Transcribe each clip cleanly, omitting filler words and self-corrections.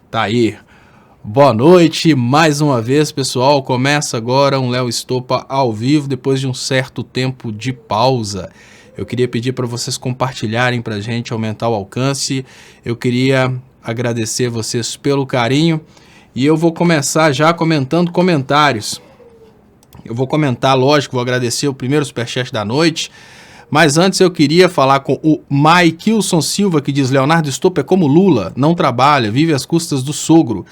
Tá aí. Boa noite, mais uma vez, pessoal. Começa agora um Léo Stoppa ao vivo, depois de um certo tempo de pausa. Eu queria pedir para vocês compartilharem para a gente, aumentar o alcance. Eu queria agradecer vocês pelo carinho e eu vou começar já comentando comentários. Eu vou comentar, lógico, vou agradecer o primeiro superchat da noite. Mas antes eu queria falar com o Maikilson Silva, que diz: Leonardo Stoppa é como Lula, não trabalha, vive às custas do sogro.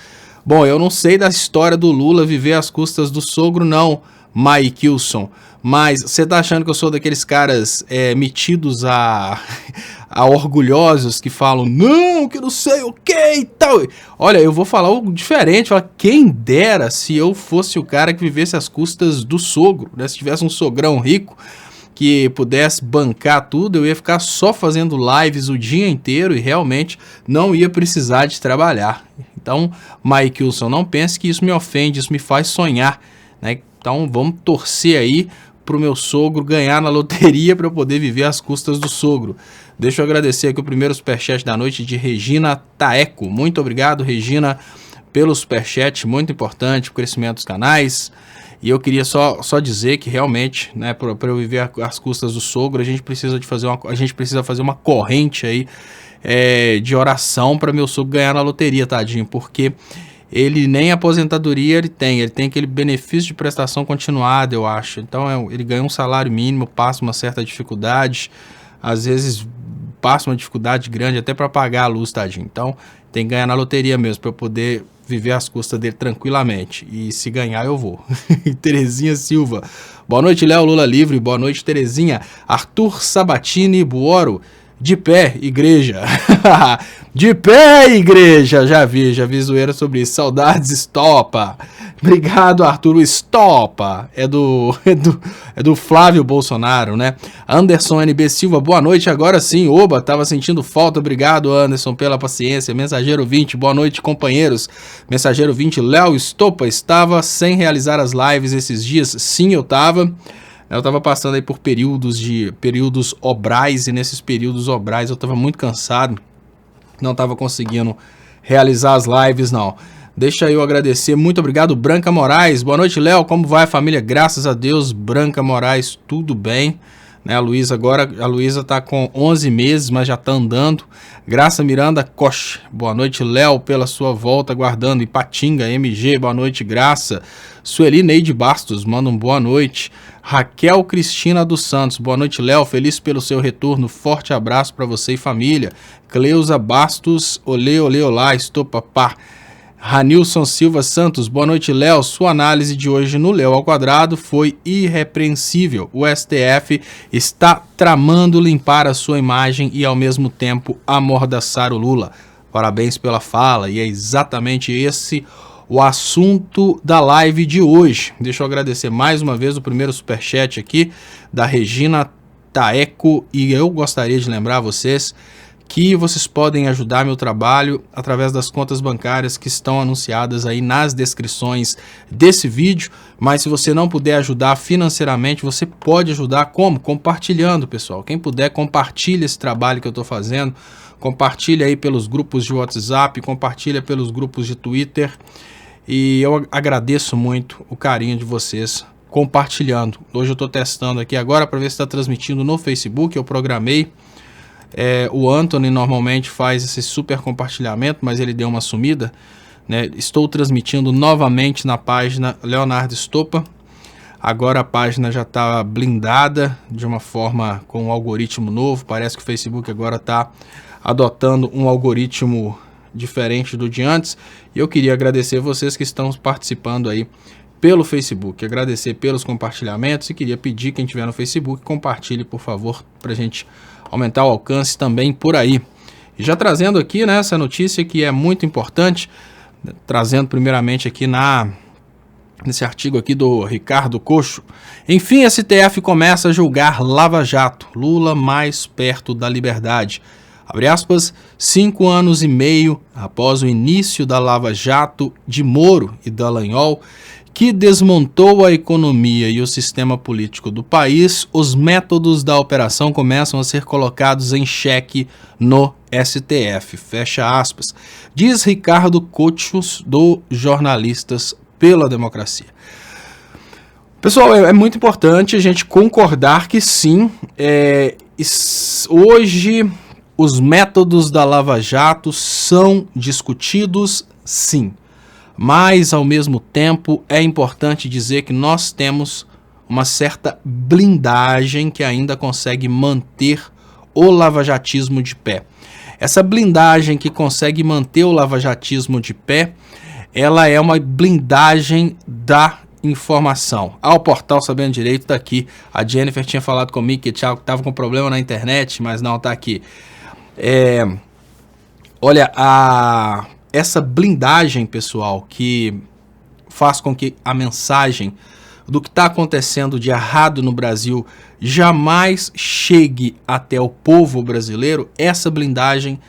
Bom, eu não sei da história do Lula viver às custas do sogro, não, Maikilson. Mas você tá achando que eu sou daqueles caras metidos a orgulhosos que falam, não, que não sei o que e tal. Olha, eu vou falar algo diferente, falar, quem dera se eu fosse o cara que vivesse às custas do sogro, né? Se tivesse um sogrão rico que pudesse bancar tudo, eu ia ficar só fazendo lives o dia inteiro e realmente não ia precisar de trabalhar. Então, Maikilson, não pense que isso me ofende, isso me faz sonhar, né? Então, vamos torcer aí pro meu sogro ganhar na loteria para eu poder viver às custas do sogro. Deixa eu agradecer aqui o primeiro superchat da noite de Regina Taeco. Muito obrigado, Regina, pelo superchat, muito importante para o crescimento dos canais. E eu queria só dizer que realmente, né, para eu viver às custas do sogro, a gente precisa fazer uma corrente aí de oração para meu sogro ganhar na loteria, tadinho, porque ele nem aposentadoria ele tem aquele benefício de prestação continuada, eu acho. Então ele ganha um salário mínimo, passa uma certa dificuldade, às vezes passa uma dificuldade grande até para pagar a luz, tadinho. Então tem que ganhar na loteria mesmo para eu poder viver às custas dele tranquilamente. E se ganhar, eu vou. Terezinha Silva. Boa noite, Léo Lula Livre. Boa noite, Terezinha. Arthur Sabatini Buoro. De pé, igreja. De pé, igreja. Já vi zoeira sobre isso. Saudades, Stoppa. Obrigado, Arthur. Stoppa é do Flávio Bolsonaro, né? Anderson NB Silva, boa noite. Agora sim, oba, tava sentindo falta. Obrigado, Anderson, pela paciência. Mensageiro 20, boa noite, companheiros. Mensageiro 20, Léo Stoppa estava sem realizar as lives esses dias. Sim, eu tava passando aí por períodos obrais, e nesses períodos obrais eu tava muito cansado, não tava conseguindo realizar as lives, não. Deixa eu agradecer, muito obrigado, Branca Moraes. Boa noite, Léo, como vai a família? Graças a Deus, Branca Moraes, tudo bem. Né, a Luísa tá com 11 meses, mas já tá andando. Graça Miranda Coche, boa noite, Léo, pela sua volta, aguardando. Ipatinga, MG, boa noite, Graça. Sueli Neide Bastos, manda um boa noite. Raquel Cristina dos Santos, boa noite, Léo, feliz pelo seu retorno, forte abraço para você e família. Cleusa Bastos, olê, olá, estou papá. Ranilson Silva Santos, boa noite, Léo. Sua análise de hoje no Léo ao Quadrado foi irrepreensível. O STF está tramando limpar a sua imagem e, ao mesmo tempo, amordaçar o Lula. Parabéns pela fala, e é exatamente esse o assunto da live de hoje. Deixa eu agradecer mais uma vez o primeiro superchat aqui da Regina Taeco, e eu gostaria de lembrar vocês que vocês podem ajudar meu trabalho através das contas bancárias que estão anunciadas aí nas descrições desse vídeo, mas se você não puder ajudar financeiramente, você pode ajudar como? Compartilhando, pessoal. Quem puder, compartilha esse trabalho que eu estou fazendo, compartilha aí pelos grupos de WhatsApp, compartilha pelos grupos de Twitter, e eu agradeço muito o carinho de vocês compartilhando. Hoje eu estou testando aqui agora para ver se está transmitindo no Facebook, eu programei. O Anthony normalmente faz esse super compartilhamento, mas ele deu uma sumida, né? Estou transmitindo novamente na página Leonardo Stoppa. Agora a página já está blindada de uma forma com um algoritmo novo. Parece que o Facebook agora está adotando um algoritmo diferente do de antes. E eu queria agradecer vocês que estão participando aí pelo Facebook, agradecer pelos compartilhamentos, e queria pedir quem estiver no Facebook, compartilhe, por favor, para a gente aumentar o alcance também por aí. E já trazendo aqui, né, essa notícia que é muito importante, trazendo primeiramente aqui nesse artigo aqui do Ricardo Cocho. Enfim, a STF começa a julgar Lava Jato, Lula mais perto da liberdade. Abre aspas, 5 anos e meio após o início da Lava Jato de Moro e Dallagnol, que desmontou a economia e o sistema político do país, os métodos da operação começam a ser colocados em xeque no STF, fecha aspas, diz Ricardo Cochos, do Jornalistas pela Democracia. Pessoal, é muito importante a gente concordar que sim, hoje os métodos da Lava Jato são discutidos, sim, mas ao mesmo tempo é importante dizer que nós temos uma certa blindagem que ainda consegue manter o lavajatismo de pé. Essa blindagem que consegue manter o lavajatismo de pé, ela é uma blindagem da informação. O portal Sabendo Direito está aqui. A Jennifer tinha falado comigo que estava com problema na internet, mas não, está aqui. Olha, essa blindagem, pessoal, que faz com que a mensagem do que está acontecendo de errado no Brasil jamais chegue até o povo brasileiro, essa blindagem,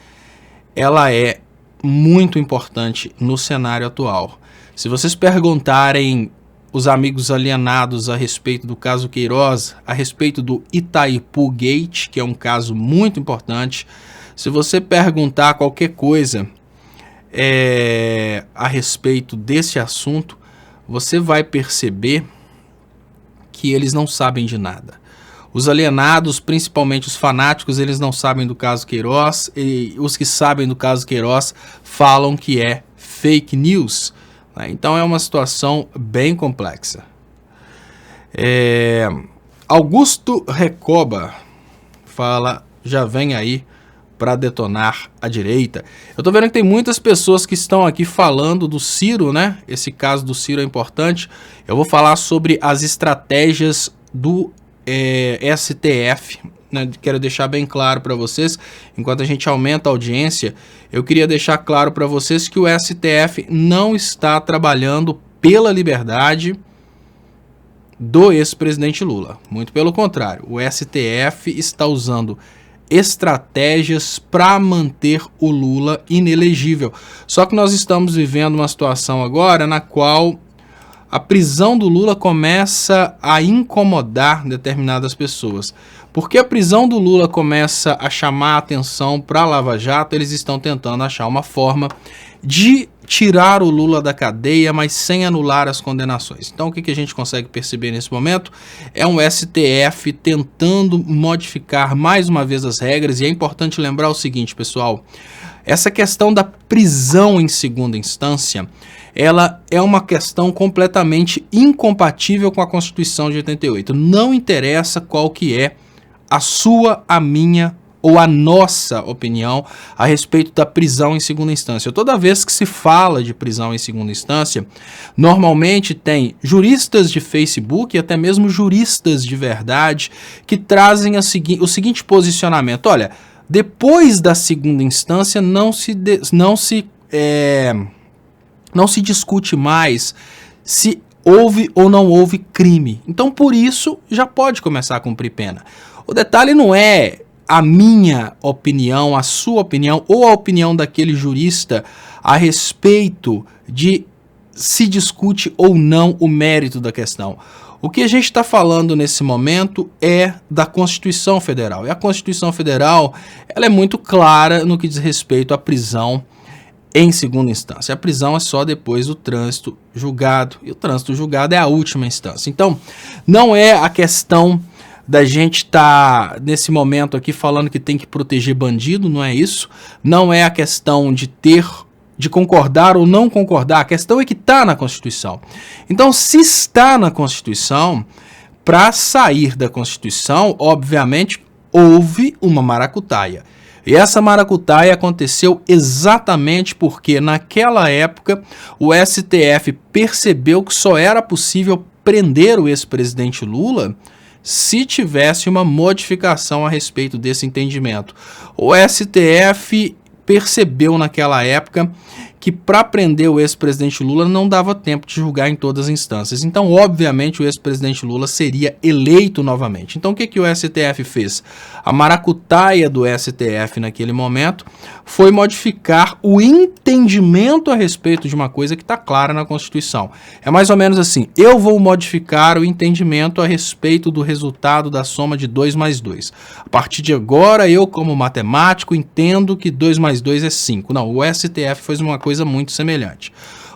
ela é muito importante no cenário atual. Se vocês perguntarem os amigos alienados a respeito do caso Queiroz, a respeito do Itaipu Gate, que é um caso muito importante, se você perguntar qualquer coisa a respeito desse assunto, você vai perceber que eles não sabem de nada. Os alienados, principalmente os fanáticos, eles não sabem do caso Queiroz, e os que sabem do caso Queiroz falam que é fake news. Então é uma situação bem complexa. Augusto Recoba fala, já vem aí para detonar a direita. Eu tô vendo que tem muitas pessoas que estão aqui falando do Ciro, né? Esse caso do Ciro é importante. Eu vou falar sobre as estratégias do STF, né? Quero deixar bem claro para vocês, enquanto a gente aumenta a audiência, eu queria deixar claro para vocês que o STF não está trabalhando pela liberdade do ex-presidente Lula. Muito pelo contrário, o STF está usando estratégias para manter o Lula inelegível. Só que nós estamos vivendo uma situação agora na qual a prisão do Lula começa a incomodar determinadas pessoas. Porque a prisão do Lula começa a chamar a atenção para a Lava Jato, eles estão tentando achar uma forma de tirar o Lula da cadeia, mas sem anular as condenações. Então o que a gente consegue perceber nesse momento é um STF tentando modificar mais uma vez as regras, e é importante lembrar o seguinte, pessoal, essa questão da prisão em segunda instância, ela é uma questão completamente incompatível com a Constituição de 88. Não interessa qual que é a sua, a minha ou a nossa opinião a respeito da prisão em segunda instância. Toda vez que se fala de prisão em segunda instância, normalmente tem juristas de Facebook e até mesmo juristas de verdade que trazem o seguinte posicionamento: olha, depois da segunda instância não se discute mais se houve ou não houve crime. Então, por isso, já pode começar a cumprir pena. O detalhe não é a minha opinião, a sua opinião ou a opinião daquele jurista a respeito de se discute ou não o mérito da questão. O que a gente está falando nesse momento é da Constituição Federal. E a Constituição Federal, ela é muito clara no que diz respeito à prisão em segunda instância. A prisão é só depois do trânsito julgado, e o trânsito julgado é a última instância. Então, não é a questão da gente estar nesse momento aqui falando que tem que proteger bandido, não é isso. Não é a questão de concordar ou não concordar, a questão é que está na Constituição. Então, se está na Constituição, para sair da Constituição, obviamente, houve uma maracutaia. E essa maracutaia aconteceu exatamente porque, naquela época, o STF percebeu que só era possível prender o ex-presidente Lula se tivesse uma modificação a respeito desse entendimento. O STF percebeu naquela época que para prender o ex-presidente Lula não dava tempo de julgar em todas as instâncias. Então, obviamente, o ex-presidente Lula seria eleito novamente. Então, o que o STF fez? A maracutaia do STF naquele momento foi modificar o entendimento a respeito de uma coisa que está clara na Constituição. É mais ou menos assim: eu vou modificar o entendimento a respeito do resultado da soma de 2 mais 2. A partir de agora, eu, como matemático, entendo que 2 mais 2 é 5. Não, o STF fez uma coisa muito semelhante.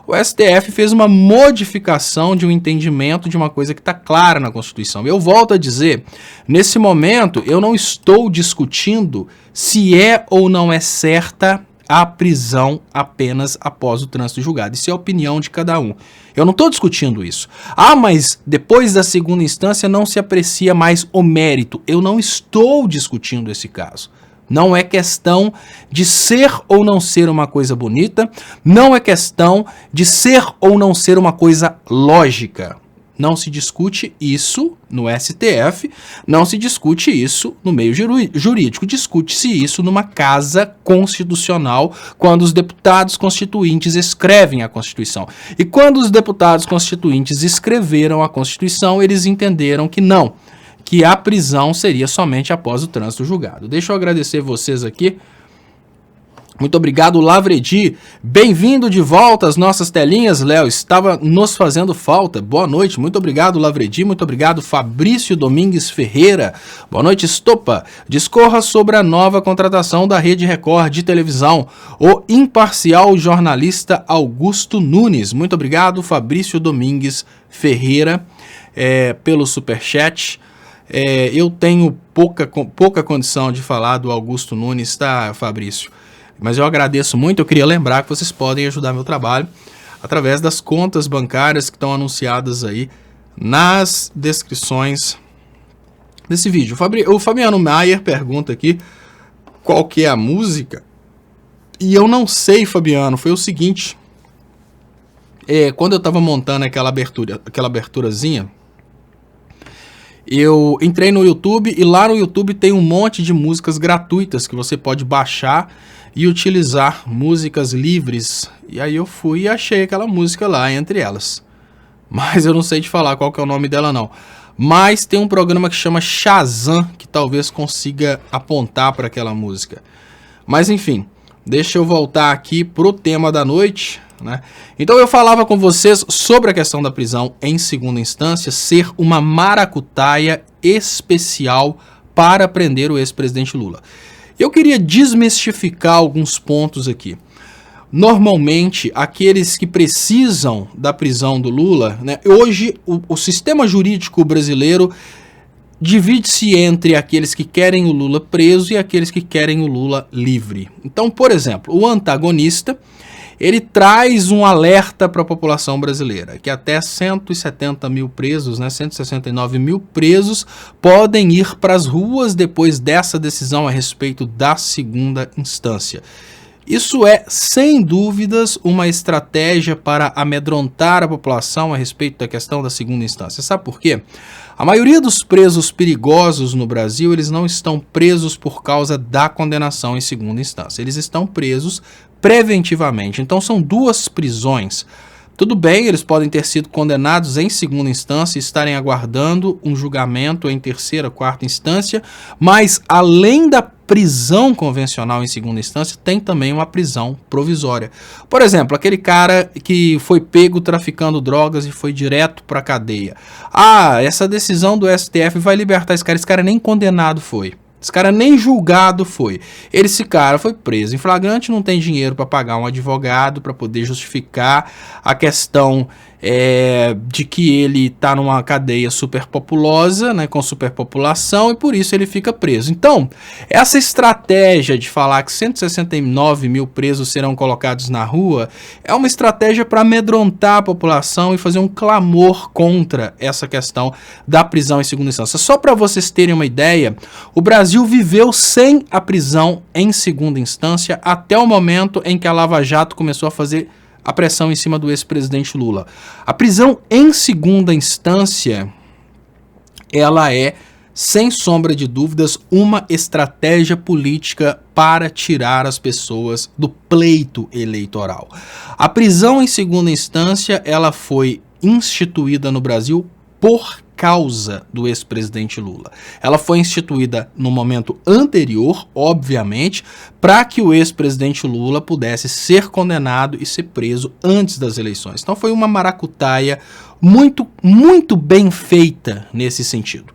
O STF fez uma modificação de um entendimento de uma coisa que está clara na Constituição. Eu volto a dizer, nesse momento, eu não estou discutindo se é ou não é certa a prisão apenas após o trânsito julgado. Isso é a opinião de cada um. Eu não estou discutindo isso. Ah, mas depois da segunda instância não se aprecia mais o mérito. Eu não estou discutindo esse caso. Não é questão de ser ou não ser uma coisa bonita, não é questão de ser ou não ser uma coisa lógica. Não se discute isso no STF, não se discute isso no meio jurídico, discute-se isso numa casa constitucional, quando os deputados constituintes escrevem a Constituição. E quando os deputados constituintes escreveram a Constituição, eles entenderam que não, que a prisão seria somente após o trânsito julgado. Deixa eu agradecer vocês aqui. Muito obrigado, Lavredi. Bem-vindo de volta às nossas telinhas, Léo. Estava nos fazendo falta. Boa noite. Muito obrigado, Lavredi. Muito obrigado, Fabrício Domingues Ferreira. Boa noite, Estopa. Discorra sobre a nova contratação da Rede Record de televisão. O imparcial jornalista Augusto Nunes. Muito obrigado, Fabrício Domingues Ferreira, pelo superchat. Eu tenho pouca condição de falar do Augusto Nunes, tá, Fabrício? Mas eu agradeço muito. Eu queria lembrar que vocês podem ajudar meu trabalho através das contas bancárias que estão anunciadas aí nas descrições desse vídeo. O Fabiano Maier pergunta aqui qual que é a música. E eu não sei, Fabiano. Foi o seguinte. Quando eu estava montando aquela aberturazinha, eu entrei no YouTube e lá no YouTube tem um monte de músicas gratuitas que você pode baixar e utilizar, músicas livres. E aí eu fui e achei aquela música lá entre elas. Mas eu não sei te falar qual que é o nome dela não. Mas tem um programa que chama Shazam que talvez consiga apontar para aquela música. Mas enfim, deixa eu voltar aqui pro tema da noite, né? Então eu falava com vocês sobre a questão da prisão em segunda instância ser uma maracutaia especial para prender o ex-presidente Lula. Eu queria desmistificar alguns pontos aqui. Normalmente, aqueles que precisam da prisão do Lula, né, hoje o sistema jurídico brasileiro divide-se entre aqueles que querem o Lula preso e aqueles que querem o Lula livre. Então, por exemplo, o antagonista, ele traz um alerta para a população brasileira, que até 170 mil presos, né, 169 mil presos, podem ir para as ruas depois dessa decisão a respeito da segunda instância. Isso é, sem dúvidas, uma estratégia para amedrontar a população a respeito da questão da segunda instância. Sabe por quê? A maioria dos presos perigosos no Brasil, eles não estão presos por causa da condenação em segunda instância. Eles estão presos preventivamente. Então são duas prisões. Tudo bem, eles podem ter sido condenados em segunda instância e estarem aguardando um julgamento em terceira, quarta instância, mas além da prisão convencional em segunda instância, tem também uma prisão provisória. Por exemplo, aquele cara que foi pego traficando drogas e foi direto para a cadeia. Ah, essa decisão do STF vai libertar esse cara nem condenado foi. Esse cara nem julgado foi. Esse cara foi preso em flagrante, não tem dinheiro para pagar um advogado para poder justificar a questão de que ele está numa cadeia superpopulosa, né, com superpopulação, e por isso ele fica preso. Então, essa estratégia de falar que 169 mil presos serão colocados na rua é uma estratégia para amedrontar a população e fazer um clamor contra essa questão da prisão em segunda instância. Só para vocês terem uma ideia, o Brasil viveu sem a prisão em segunda instância até o momento em que a Lava Jato começou a fazer a pressão em cima do ex-presidente Lula. A prisão em segunda instância, ela é sem sombra de dúvidas, uma estratégia política para tirar as pessoas do pleito eleitoral. A prisão em segunda instância, ela foi instituída no Brasil por causa do ex-presidente Lula. Ela foi instituída no momento anterior, obviamente, para que o ex-presidente Lula pudesse ser condenado e ser preso antes das eleições. Então foi uma maracutaia muito bem feita nesse sentido.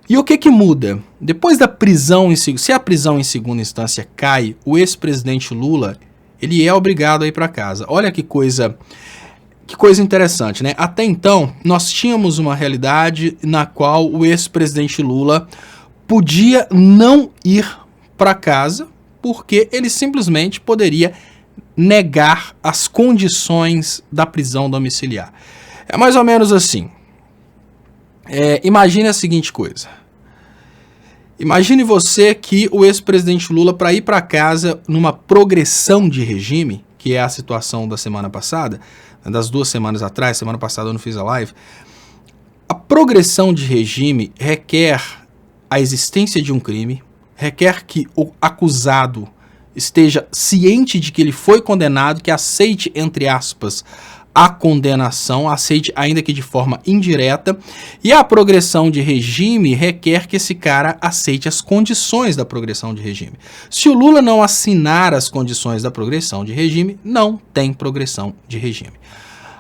E o que muda? Depois da prisão, se a prisão em segunda instância cai, o ex-presidente Lula, ele é obrigado a ir para casa. Olha que coisa interessante, né? Até então, nós tínhamos uma realidade na qual o ex-presidente Lula podia não ir para casa porque ele simplesmente poderia negar as condições da prisão domiciliar. É mais ou menos assim. Imagine a seguinte coisa. Imagine você que o ex-presidente Lula, para ir para casa numa progressão de regime, que é a situação da semana passada, das 2 semanas atrás, semana passada eu não fiz a live, a progressão de regime requer a existência de um crime, requer que o acusado esteja ciente de que ele foi condenado, que aceite, entre aspas, a condenação, aceite ainda que de forma indireta, e a progressão de regime requer que esse cara aceite as condições da progressão de regime. Se o Lula não assinar as condições da progressão de regime, não tem progressão de regime.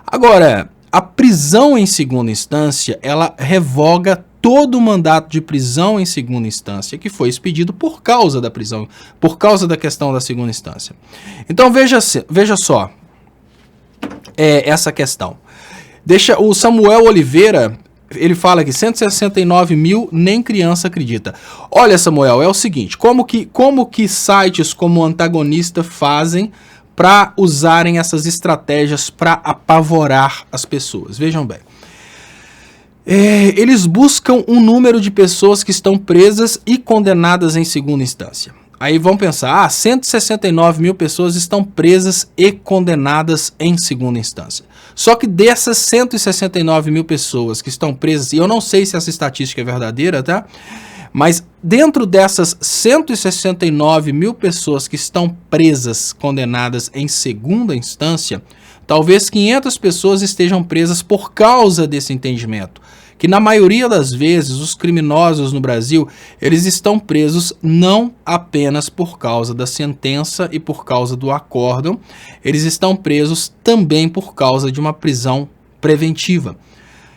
Agora, a prisão em segunda instância, ela revoga todo o mandato de prisão em segunda instância que foi expedido por causa da prisão, por causa da questão da segunda instância. Então veja só, essa questão. O Samuel Oliveira, ele fala que 169 mil nem criança acredita. Olha, Samuel, é o seguinte, como que sites como o Antagonista fazem para usarem essas estratégias para apavorar as pessoas? Vejam bem. Eles buscam um número de pessoas que estão presas e condenadas em segunda instância. Aí vão pensar, 169 mil pessoas estão presas e condenadas em segunda instância. Só que dessas 169 mil pessoas que estão presas, e eu não sei se essa estatística é verdadeira, tá? Mas dentro dessas 169 mil pessoas que estão presas, condenadas em segunda instância, talvez 500 pessoas estejam presas por causa desse entendimento. Que na maioria das vezes os criminosos no Brasil, eles estão presos não apenas por causa da sentença e por causa do acórdão, eles estão presos também por causa de uma prisão preventiva.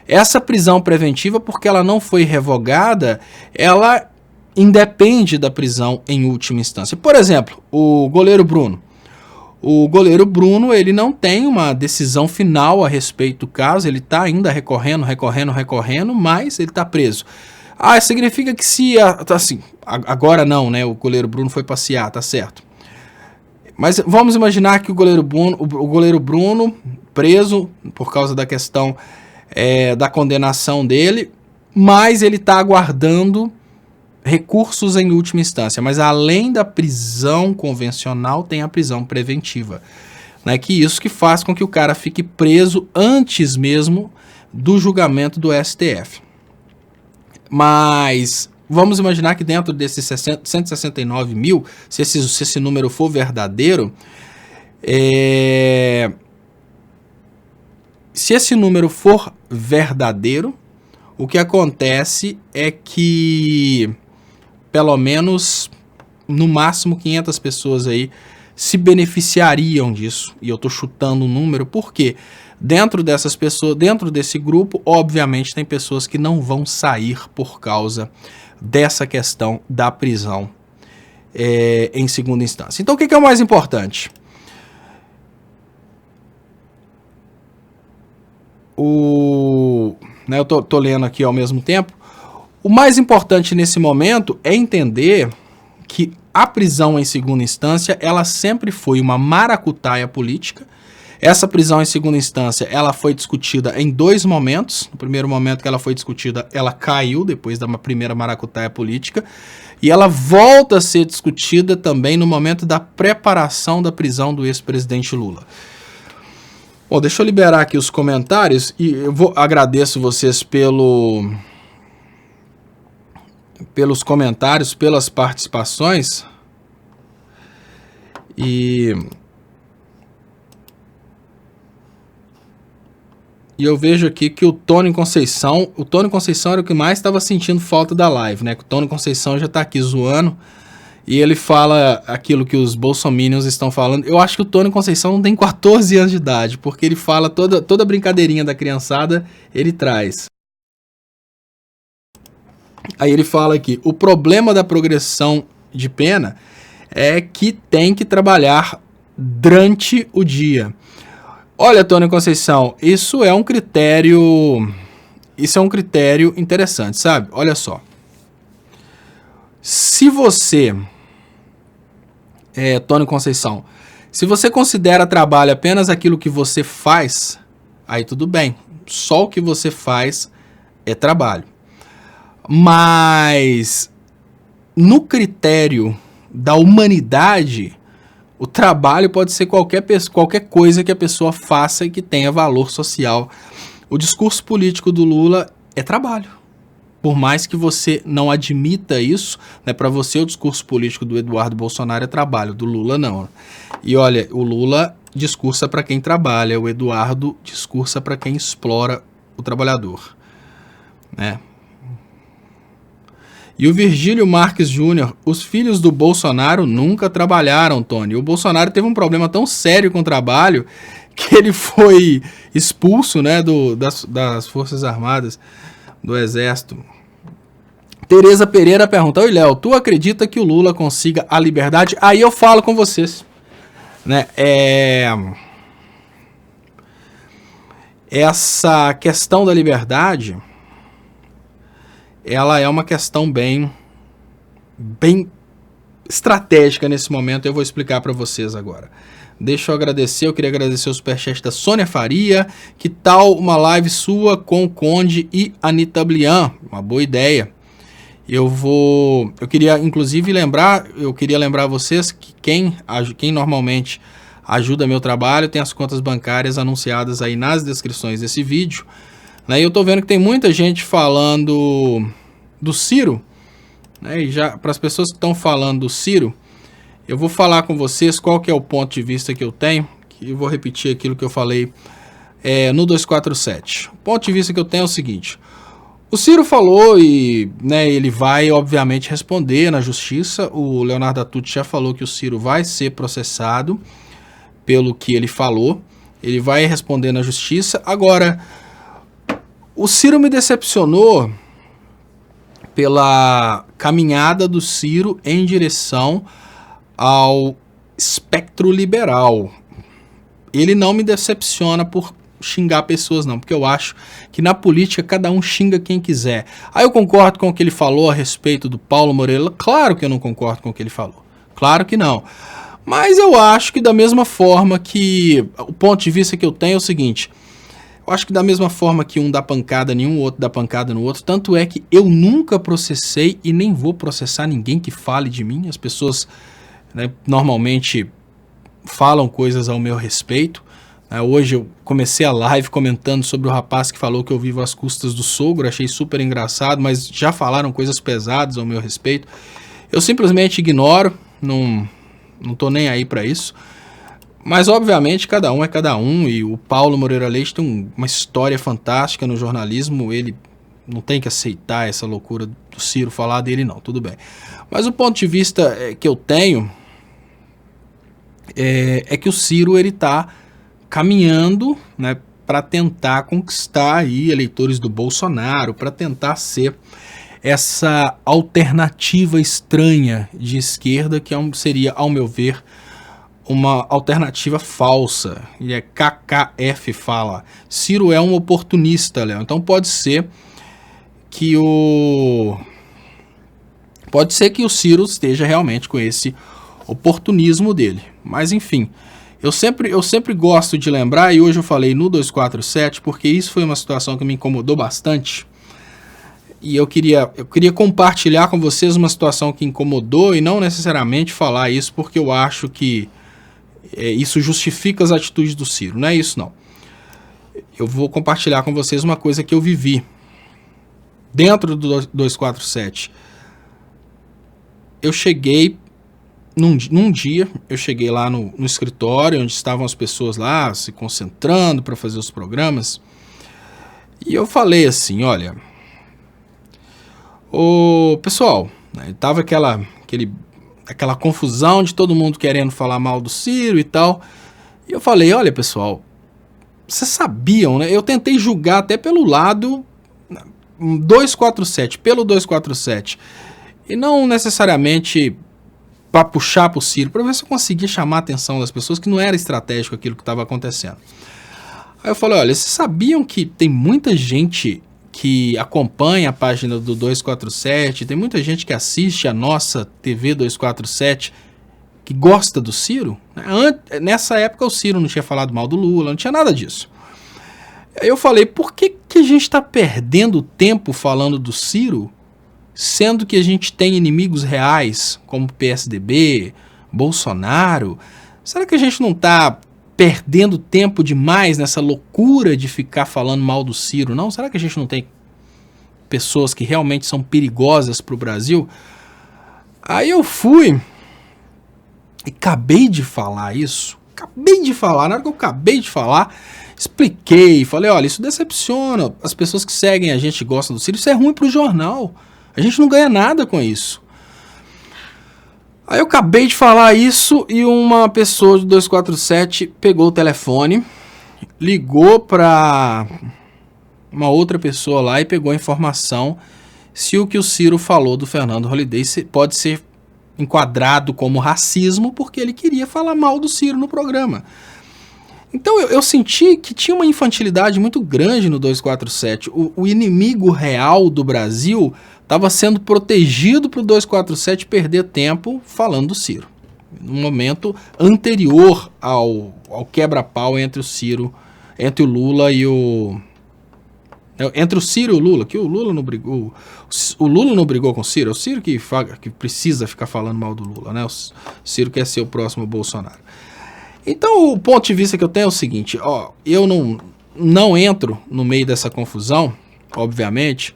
Essa prisão preventiva, porque ela não foi revogada, ela independe da prisão em última instância. Por exemplo, o goleiro Bruno. O goleiro Bruno, ele não tem uma decisão final a respeito do caso, ele está ainda recorrendo, mas ele está preso. Significa que agora não, né? O goleiro Bruno foi passear, tá certo. Mas vamos imaginar que o goleiro Bruno preso por causa da questão da condenação dele, mas ele está aguardando recursos em última instância, mas além da prisão convencional tem a prisão preventiva, né? Que isso que faz com que o cara fique preso antes mesmo do julgamento do STF. Mas vamos imaginar que dentro desses 169 mil, se esse número for verdadeiro, se esse número for verdadeiro, o que acontece é que pelo menos, no máximo, 500 pessoas aí se beneficiariam disso. E eu estou chutando um número porque dentro dessas pessoas, dentro desse grupo, obviamente tem pessoas que não vão sair por causa dessa questão da prisão em segunda instância. Então o que é o mais importante? Eu tô lendo aqui ao mesmo tempo. O mais importante nesse momento é entender que a prisão em segunda instância, ela sempre foi uma maracutaia política. Essa prisão em segunda instância, ela foi discutida em 2 momentos. No primeiro momento que ela foi discutida, ela caiu depois da primeira maracutaia política. E ela volta a ser discutida também no momento da preparação da prisão do ex-presidente Lula. Bom, deixa eu liberar aqui os comentários e agradeço vocês pelos comentários, pelas participações. E eu vejo aqui que o Tony Conceição era o que mais estava sentindo falta da live, né? O Tony Conceição já tá aqui zoando e ele fala aquilo que os bolsominions estão falando. Eu acho que o Tony Conceição não tem 14 anos de idade, porque ele fala toda brincadeirinha da criançada, ele traz. Aí ele fala aqui, o problema da progressão de pena é que tem que trabalhar durante o dia. Olha, Tony Conceição, isso é um critério interessante, sabe? Olha só. Se você, Tony Conceição, se você considera trabalho apenas aquilo que você faz, aí tudo bem. Só o que você faz é trabalho. Mas no critério da humanidade, o trabalho pode ser qualquer coisa que a pessoa faça e que tenha valor social. O discurso político do Lula é trabalho. Por mais que você não admita isso, né, para você o discurso político do Eduardo Bolsonaro é trabalho, do Lula não. E olha, o Lula discursa para quem trabalha, o Eduardo discursa para quem explora o trabalhador, né? E o Virgílio Marques Júnior, os filhos do Bolsonaro nunca trabalharam, Tony. O Bolsonaro teve um problema tão sério com o trabalho que ele foi expulso, né, das Forças Armadas, do Exército. Tereza Pereira pergunta, oi Léo, tu acredita que o Lula consiga a liberdade? Aí eu falo com vocês, né, essa questão da liberdade, ela é uma questão bem estratégica nesse momento. Eu vou explicar para vocês agora. Deixa eu agradecer, eu queria agradecer o superchat da Sônia Faria. Que tal uma live sua com o Conde e Anitta Blian? Uma boa ideia. Eu queria inclusive lembrar vocês que quem normalmente ajuda meu trabalho tem as contas bancárias anunciadas aí nas descrições desse vídeo. E eu tô vendo que tem muita gente falando do Ciro, né? E já para as pessoas que estão falando do Ciro, eu vou falar com vocês qual que é o ponto de vista que eu tenho, que eu vou repetir aquilo que eu falei no 247. O ponto de vista que eu tenho é o seguinte, o Ciro falou e, né, ele vai obviamente responder na justiça, o Leonardo Atucci já falou que o Ciro vai ser processado pelo que ele falou, ele vai responder na justiça. Agora, o Ciro me decepcionou pela caminhada do Ciro em direção ao espectro liberal. Ele não me decepciona por xingar pessoas não, porque eu acho que na política cada um xinga quem quiser. Aí eu concordo com o que ele falou a respeito do Paulo Moreira? Claro que eu não concordo com o que ele falou. Claro que não. Mas eu acho que da mesma forma que... O ponto de vista que eu tenho é o seguinte... Eu acho que da mesma forma que um dá pancada em um, o outro dá pancada no outro, tanto é que eu nunca processei e nem vou processar ninguém que fale de mim. As pessoas, né, normalmente falam coisas ao meu respeito. Hoje eu comecei a live comentando sobre o rapaz que falou que eu vivo às custas do sogro, achei super engraçado, mas já falaram coisas pesadas ao meu respeito. Eu simplesmente ignoro, não tô nem aí para isso. Mas, obviamente, cada um é cada um, e o Paulo Moreira Leite tem uma história fantástica no jornalismo, ele não tem que aceitar essa loucura do Ciro falar dele, não, tudo bem. Mas o ponto de vista que eu tenho é que o Ciro, ele tá caminhando, né, para tentar conquistar aí eleitores do Bolsonaro, para tentar ser essa alternativa estranha de esquerda, que seria, ao meu ver, uma alternativa falsa. E é KKF fala, Ciro é um oportunista, Léo. Então pode ser que o Ciro esteja realmente com esse oportunismo dele. Mas enfim, eu sempre gosto de lembrar, e hoje eu falei no 247, porque isso foi uma situação que me incomodou bastante. E eu queria compartilhar com vocês uma situação que incomodou, e não necessariamente falar isso porque eu acho que isso justifica as atitudes do Ciro, não é isso não. Eu vou compartilhar com vocês uma coisa que eu vivi dentro do 247. eu cheguei, num dia, eu cheguei lá no escritório, onde estavam as pessoas lá, se concentrando para fazer os programas, e eu falei assim, olha, pessoal, né, tava aquela confusão de todo mundo querendo falar mal do Ciro e tal, e eu falei, olha pessoal, vocês sabiam, né? Eu tentei julgar até pelo lado 247, pelo 247, e não necessariamente para puxar pro Ciro, para ver se eu conseguia chamar a atenção das pessoas, que não era estratégico aquilo que estava acontecendo. Aí eu falei, olha, vocês sabiam que tem muita gente que acompanha a página do 247, tem muita gente que assiste a nossa TV 247, que gosta do Ciro? Nessa época o Ciro não tinha falado mal do Lula, não tinha nada disso. Aí eu falei, por que a gente está perdendo tempo falando do Ciro, sendo que a gente tem inimigos reais, como PSDB, Bolsonaro? Será que a gente não está perdendo tempo demais nessa loucura de ficar falando mal do Ciro, não? Será que a gente não tem pessoas que realmente são perigosas para o Brasil? Aí eu fui e acabei de falar isso, na hora que eu acabei de falar, expliquei, falei, olha, isso decepciona, as pessoas que seguem a gente gostam do Ciro, isso é ruim pro jornal, a gente não ganha nada com isso. Aí eu acabei de falar isso e uma pessoa do 247 pegou o telefone, ligou para uma outra pessoa lá e pegou a informação se o que o Ciro falou do Fernando Holliday pode ser enquadrado como racismo, porque ele queria falar mal do Ciro no programa. Então eu senti que tinha uma infantilidade muito grande no 247. O inimigo real do Brasil estava sendo protegido para o 247 perder tempo falando do Ciro. No momento anterior ao quebra-pau entre o Lula e o... Entre o Ciro e o Lula, que o Lula não brigou. O Lula não brigou com o Ciro, é o Ciro que precisa ficar falando mal do Lula, né? O Ciro quer ser o próximo Bolsonaro. Então o ponto de vista que eu tenho é o seguinte, eu não entro no meio dessa confusão, obviamente,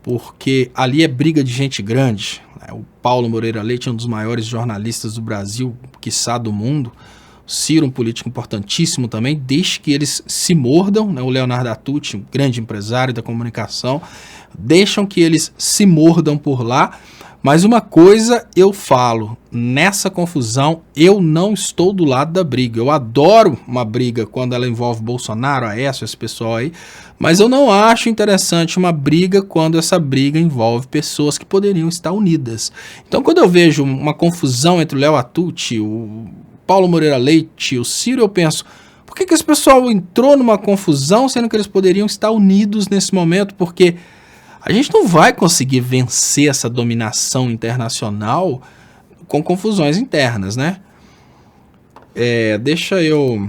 porque ali é briga de gente grande. Né? O Paulo Moreira Leite é um dos maiores jornalistas do Brasil, quiçá do mundo. Ciro, um político importantíssimo também, desde que eles se mordam, né? O Leonardo Atucci, um grande empresário da comunicação, deixam que eles se mordam por lá, mas uma coisa eu falo, nessa confusão eu não estou do lado da briga, eu adoro uma briga quando ela envolve Bolsonaro, Aécio, esse pessoal aí, mas eu não acho interessante uma briga quando essa briga envolve pessoas que poderiam estar unidas. Então quando eu vejo uma confusão entre o Léo Atucci, o Paulo Moreira Leite, o Ciro, eu penso, por que esse pessoal entrou numa confusão, sendo que eles poderiam estar unidos nesse momento? Porque a gente não vai conseguir vencer essa dominação internacional com confusões internas, né? Deixa eu...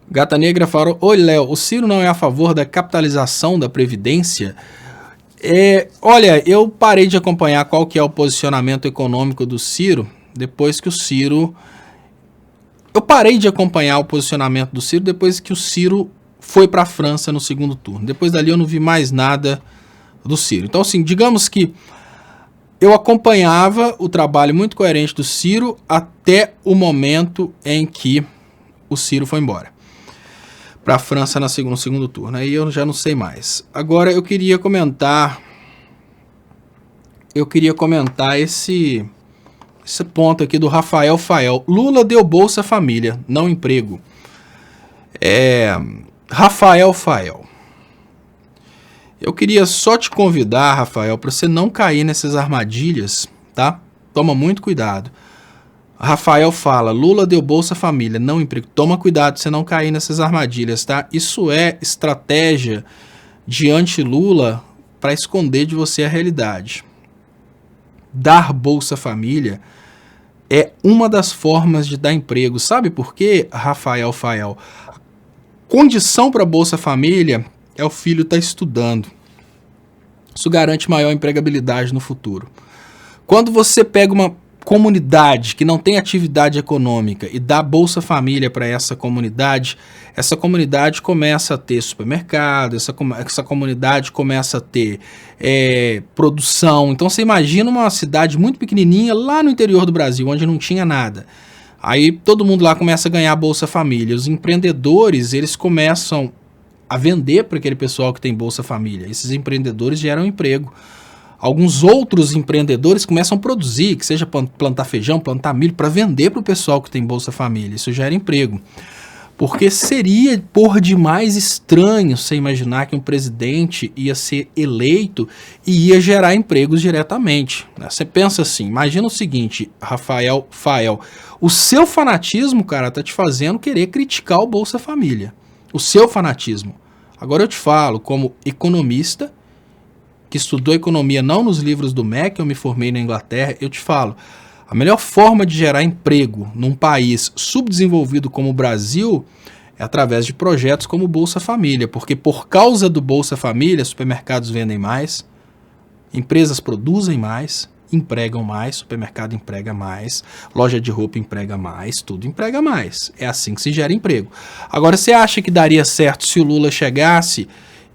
Gata Negra falou, oi Léo, o Ciro não é a favor da capitalização da Previdência? Olha, eu parei de acompanhar qual que é o posicionamento econômico do Ciro, depois que o Ciro... Eu parei de acompanhar o posicionamento do Ciro depois que o Ciro foi para a França no segundo turno. Depois dali eu não vi mais nada do Ciro. Então, assim, digamos que eu acompanhava o trabalho muito coerente do Ciro até o momento em que o Ciro foi embora para a França no segundo turno. Aí eu já não sei mais. Agora eu queria comentar esse ponto aqui do Rafael Fael. Lula deu Bolsa Família, não emprego. Rafael Fael. Eu queria só te convidar, Rafael, para você não cair nessas armadilhas, tá? Toma muito cuidado. Rafael fala, Lula deu Bolsa Família, não emprego. Toma cuidado pra você não cair nessas armadilhas, tá? Isso é estratégia de anti-Lula para esconder de você a realidade. Dar Bolsa Família é uma das formas de dar emprego. Sabe por quê, Rafael Fael? A condição para Bolsa Família é o filho estar estudando. Isso garante maior empregabilidade no futuro. Quando você pega uma comunidade que não tem atividade econômica e dá Bolsa Família para essa comunidade começa a ter supermercado, essa comunidade começa a ter produção. Então você imagina uma cidade muito pequenininha lá no interior do Brasil, onde não tinha nada. Aí todo mundo lá começa a ganhar Bolsa Família. Os empreendedores, eles começam a vender para aquele pessoal que tem Bolsa Família. Esses empreendedores geram emprego. Alguns outros empreendedores começam a produzir, que seja plantar feijão, plantar milho, para vender para o pessoal que tem Bolsa Família. Isso gera emprego. Porque seria por demais estranho você imaginar que um presidente ia ser eleito e ia gerar empregos diretamente. Você pensa assim, imagina o seguinte, Rafael Fael, o seu fanatismo, cara, tá te fazendo querer criticar o Bolsa Família. O seu fanatismo. Agora eu te falo, como economista, que estudou economia não nos livros do MEC, eu me formei na Inglaterra, eu te falo, a melhor forma de gerar emprego num país subdesenvolvido como o Brasil é através de projetos como o Bolsa Família, porque por causa do Bolsa Família, supermercados vendem mais, empresas produzem mais, empregam mais, supermercado emprega mais, loja de roupa emprega mais, tudo emprega mais. É assim que se gera emprego. Agora, você acha que daria certo se o Lula chegasse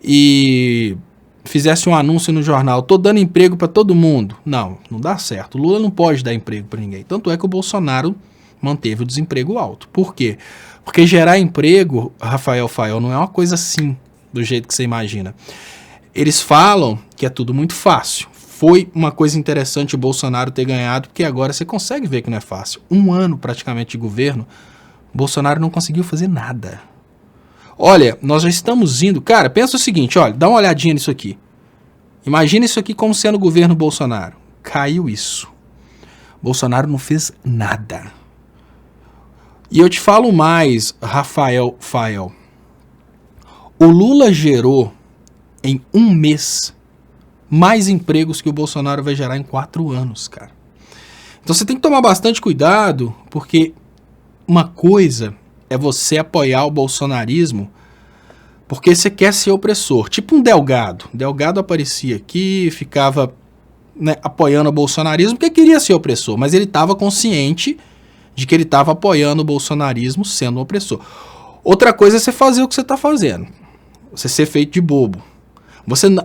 e fizesse um anúncio no jornal, tô dando emprego para todo mundo? Não, não dá certo. O Lula não pode dar emprego para ninguém. Tanto é que o Bolsonaro manteve o desemprego alto. Por quê? Porque gerar emprego, Rafael Fael, não é uma coisa assim, do jeito que você imagina. Eles falam que é tudo muito fácil. Foi uma coisa interessante o Bolsonaro ter ganhado, porque agora você consegue ver que não é fácil. 1 ano praticamente de governo, Bolsonaro não conseguiu fazer nada. Olha, nós já estamos indo... Cara, pensa o seguinte, olha, dá uma olhadinha nisso aqui. Imagina isso aqui como sendo o governo Bolsonaro. Caiu isso. Bolsonaro não fez nada. E eu te falo mais, Rafael Fael. O Lula gerou, em 1 mês, mais empregos que o Bolsonaro vai gerar em 4 anos, cara. Então você tem que tomar bastante cuidado, porque uma coisa é você apoiar o bolsonarismo porque você quer ser opressor. Tipo um Delgado. Delgado aparecia aqui, ficava, né, apoiando o bolsonarismo porque queria ser opressor, mas ele estava consciente de que ele estava apoiando o bolsonarismo sendo um opressor. Outra coisa é você fazer o que você está fazendo. Você ser feito de bobo.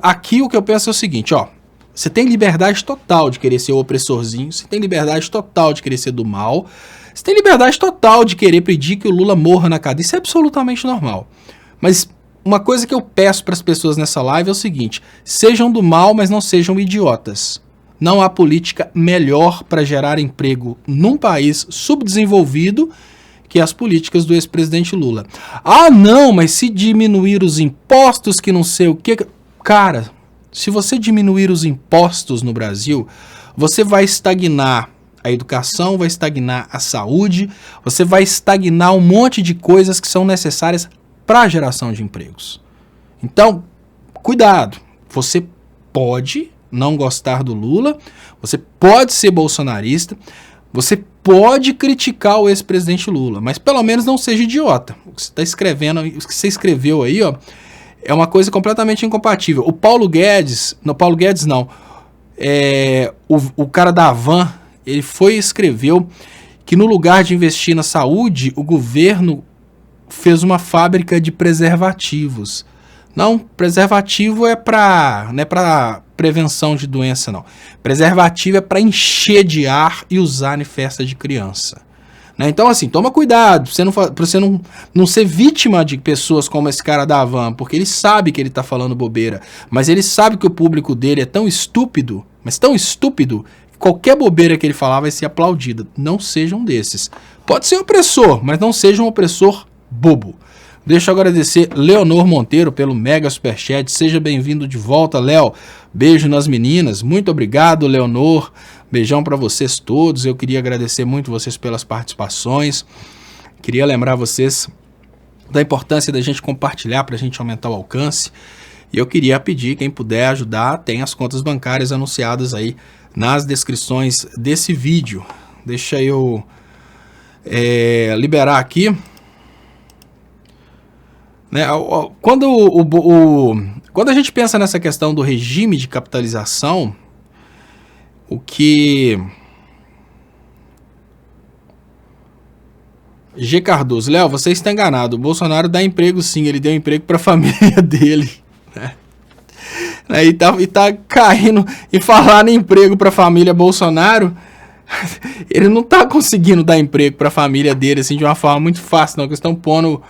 Aqui o que eu penso é o seguinte, ó. Você tem liberdade total de querer ser o opressorzinho, você tem liberdade total de querer ser do mal, você tem liberdade total de querer pedir que o Lula morra na cadeia. Isso é absolutamente normal. Mas uma coisa que eu peço para as pessoas nessa live é o seguinte, sejam do mal, mas não sejam idiotas. Não há política melhor para gerar emprego num país subdesenvolvido que as políticas do ex-presidente Lula. Ah, não, mas se diminuir os impostos, que não sei o quê... Cara, se você diminuir os impostos no Brasil, você vai estagnar a educação, vai estagnar a saúde, você vai estagnar um monte de coisas que são necessárias para a geração de empregos. Então, cuidado, você pode não gostar do Lula, você pode ser bolsonarista, você pode criticar o ex-presidente Lula, mas pelo menos não seja idiota. O que você está escrevendo, o que você escreveu aí, ó, é uma coisa completamente incompatível. O Paulo Guedes não, o cara da Havan, ele foi e escreveu que no lugar de investir na saúde, o governo fez uma fábrica de preservativos. Não, preservativo não é para prevenção de doença, não. Preservativo é para encher de ar e usar em festa de criança. Né? Então, assim, toma cuidado para você não ser vítima de pessoas como esse cara da Havan, porque ele sabe que ele tá falando bobeira, mas ele sabe que o público dele é tão estúpido, mas tão estúpido, que qualquer bobeira que ele falar vai ser aplaudida. Não seja um desses. Pode ser opressor, mas não seja um opressor bobo. Deixa eu agradecer Leonor Monteiro pelo mega superchat. Seja bem-vindo de volta, Léo. Beijo nas meninas. Muito obrigado, Leonor. Beijão para vocês todos. Eu queria agradecer muito vocês pelas participações. Queria lembrar vocês da importância da gente compartilhar para a gente aumentar o alcance. E eu queria pedir, quem puder ajudar, tem as contas bancárias anunciadas aí nas descrições desse vídeo. Deixa eu liberar aqui. Né? Quando a gente pensa nessa questão do regime de capitalização, o que G. Cardoso, Léo, você está enganado. O Bolsonaro dá emprego sim, ele deu emprego para a família dele. Né? E tá caindo. E falar em emprego para a família Bolsonaro, ele não tá conseguindo dar emprego para a família dele assim de uma forma muito fácil, não. Eles estão pondo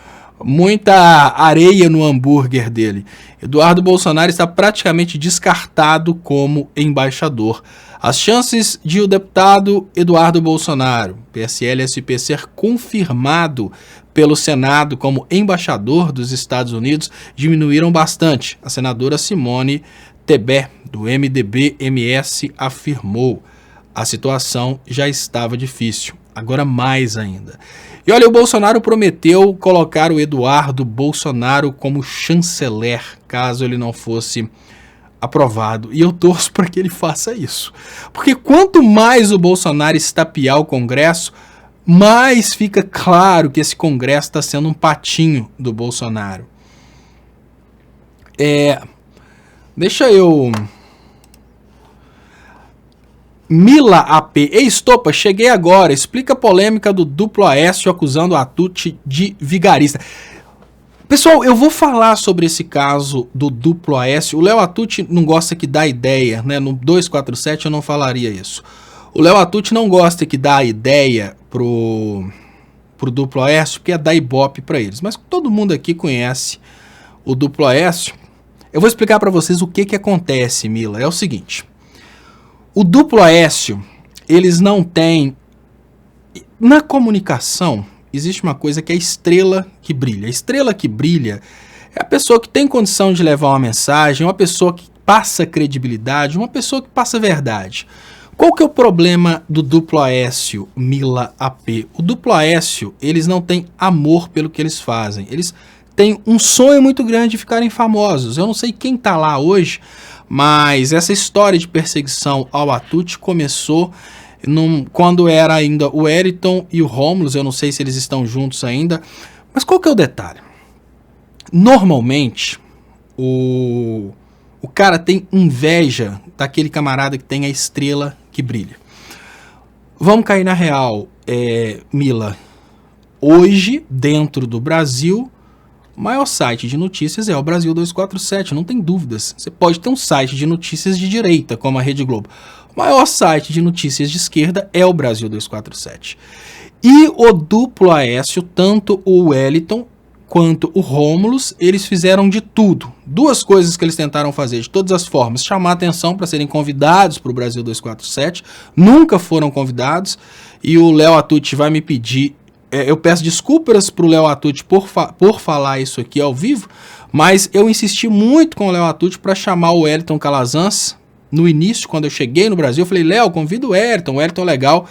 muita areia no hambúrguer dele. Eduardo Bolsonaro está praticamente descartado como embaixador. As chances de o deputado Eduardo Bolsonaro, PSL-SP, ser confirmado pelo Senado como embaixador dos Estados Unidos diminuíram bastante. A senadora Simone Tebet, do MDB-MS, afirmou: a situação já estava difícil, agora mais ainda. E olha, o Bolsonaro prometeu colocar o Eduardo Bolsonaro como chanceler, caso ele não fosse aprovado. E eu torço para que ele faça isso. Porque quanto mais o Bolsonaro estapear o Congresso, mais fica claro que esse Congresso está sendo um patinho do Bolsonaro. Deixa eu... Mila AP. Ei, Estopa, cheguei agora. Explica a polêmica do duplo Aécio acusando a Tucci de vigarista. Pessoal, eu vou falar sobre esse caso do duplo Aécio. O Léo Atucci não gosta que dá ideia, né? No 247 eu não falaria isso. O Léo Atucci não gosta que dá ideia pro duplo Aécio, porque é dar ibope para eles. Mas todo mundo aqui conhece o duplo Aécio. Eu vou explicar para vocês o que acontece, Mila. É o seguinte. O duplo Aécio, eles não têm... Na comunicação, existe uma coisa que é a estrela que brilha. A estrela que brilha é a pessoa que tem condição de levar uma mensagem, uma pessoa que passa credibilidade, uma pessoa que passa verdade. Qual que é o problema do duplo Aécio, Mila AP? O duplo Aécio, eles não têm amor pelo que eles fazem. Eles têm um sonho muito grande de ficarem famosos. Eu não sei quem tá lá hoje, mas essa história de perseguição ao Atucci começou quando era ainda o Wellington e o Rômulo. Eu não sei se eles estão juntos ainda. Mas qual que é o detalhe? Normalmente, o cara tem inveja daquele camarada que tem a estrela que brilha. Vamos cair na real, Mila. Hoje, dentro do Brasil, o maior site de notícias é o Brasil 247, não tem dúvidas. Você pode ter um site de notícias de direita, como a Rede Globo. O maior site de notícias de esquerda é o Brasil 247. E o duplo Aécio, tanto o Wellington quanto o Rômulus, eles fizeram de tudo. Duas coisas que eles tentaram fazer de todas as formas: chamar atenção para serem convidados para o Brasil 247, nunca foram convidados, e o Léo Atucci vai me pedir... eu peço desculpas para o Léo Atucci por falar isso aqui ao vivo, mas eu insisti muito com o Léo Atucci para chamar o Wellington Calazans. No início, quando eu cheguei no Brasil, eu falei: Léo, convida o Wellington é legal.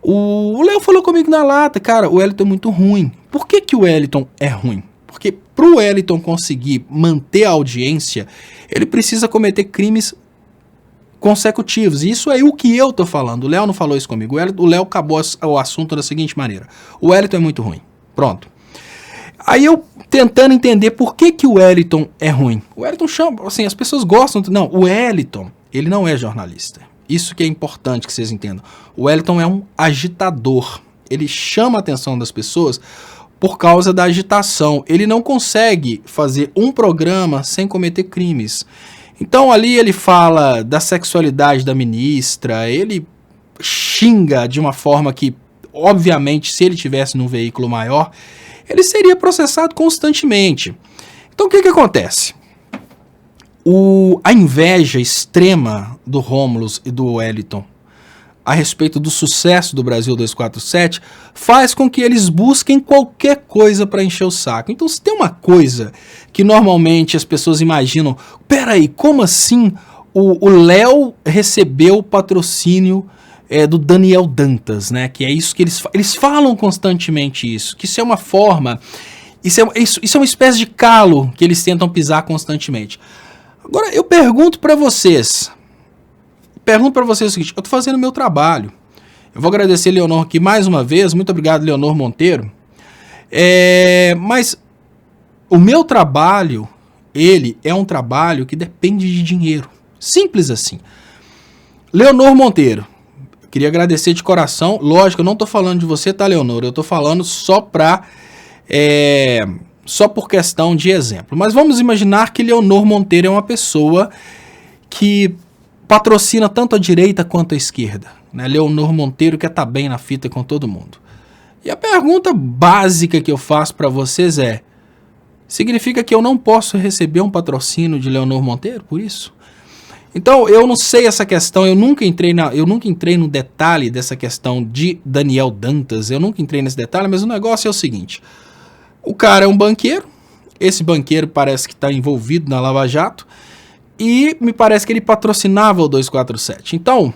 O Léo falou comigo na lata: cara, o Wellington é muito ruim. Por que o Wellington é ruim? Porque para o Wellington conseguir manter a audiência, ele precisa cometer crimes consecutivos. E isso é o que eu tô falando. O Léo não falou isso comigo. O Léo acabou o assunto da seguinte maneira: o Wellington é muito ruim. Pronto. Aí eu tentando entender por que o Wellington é ruim. O Wellington chama, assim, as pessoas gostam... Não, o Wellington, ele não é jornalista. Isso que é importante que vocês entendam. O Wellington é um agitador. Ele chama a atenção das pessoas por causa da agitação. Ele não consegue fazer um programa sem cometer crimes. Então ali ele fala da sexualidade da ministra, ele xinga de uma forma que, obviamente, se ele tivesse num veículo maior, ele seria processado constantemente. Então o que acontece? A inveja extrema do Rômulus e do Wellington a respeito do sucesso do Brasil 247 faz com que eles busquem qualquer coisa para encher o saco. Então, se tem uma coisa que normalmente as pessoas imaginam: peraí, como assim o Léo recebeu patrocínio do Daniel Dantas, né? Que é isso que eles falam constantemente isso, que isso é uma forma, isso é uma espécie de calo que eles tentam pisar constantemente. Agora, eu pergunto para vocês o seguinte: eu tô fazendo o meu trabalho. Eu vou agradecer Leonor aqui mais uma vez, muito obrigado, Leonor Monteiro. Mas o meu trabalho, ele é um trabalho que depende de dinheiro. Simples assim. Leonor Monteiro, Queria agradecer de coração. Lógico, eu não tô falando de você, tá, Leonor? Eu tô falando só por questão de exemplo. Mas vamos imaginar que Leonor Monteiro é uma pessoa que patrocina tanto a direita quanto a esquerda, né? Leonor Monteiro quer estar bem na fita com todo mundo. E a pergunta básica que eu faço para vocês é: significa que eu não posso receber um patrocínio de Leonor Monteiro por isso? Então, eu não sei essa questão, eu nunca entrei no detalhe dessa questão de Daniel Dantas, eu nunca entrei nesse detalhe, mas o negócio é o seguinte: o cara é um banqueiro, esse banqueiro parece que está envolvido na Lava Jato, e me parece que ele patrocinava o 247. Então,